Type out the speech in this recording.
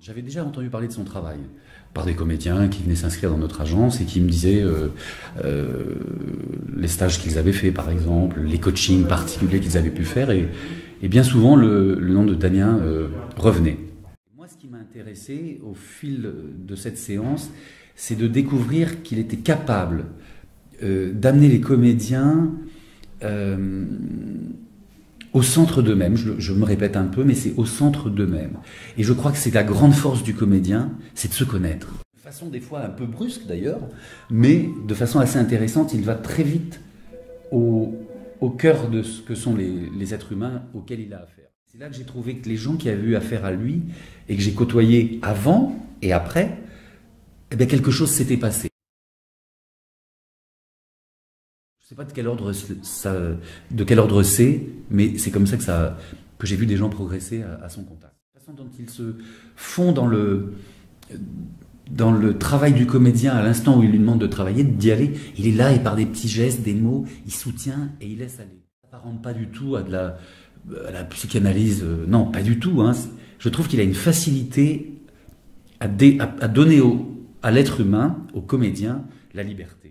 J'avais déjà entendu parler de son travail par des comédiens qui venaient s'inscrire dans notre agence et qui me disaient les stages qu'ils avaient fait, par exemple, les coachings particuliers qu'ils avaient pu faire, et bien souvent le nom de Damien revenait. Moi, ce qui m'a intéressé au fil de cette séance, c'est de découvrir qu'il était capable d'amener les comédiens au centre d'eux-mêmes. Je me répète un peu, mais c'est au centre d'eux-mêmes. Et je crois que c'est la grande force du comédien, c'est de se connaître. De façon des fois un peu brusque d'ailleurs, mais de façon assez intéressante, il va très vite au cœur de ce que sont les êtres humains auxquels il a affaire. C'est là que j'ai trouvé que les gens qui avaient eu affaire à lui et que j'ai côtoyé avant et après, eh bien quelque chose s'était passé. Je ne sais pas de quel ordre c'est, mais c'est comme ça que j'ai vu des gens progresser à son contact. La façon dont ils se font dans le travail du comédien à l'instant où il lui demande de travailler, d'y aller, il est là et par des petits gestes, des mots, il soutient et il laisse aller. Ça ne s'apparente pas du tout à la psychanalyse, non, pas du tout. Hein. Je trouve qu'il a une facilité à donner à l'être humain, au comédien, la liberté.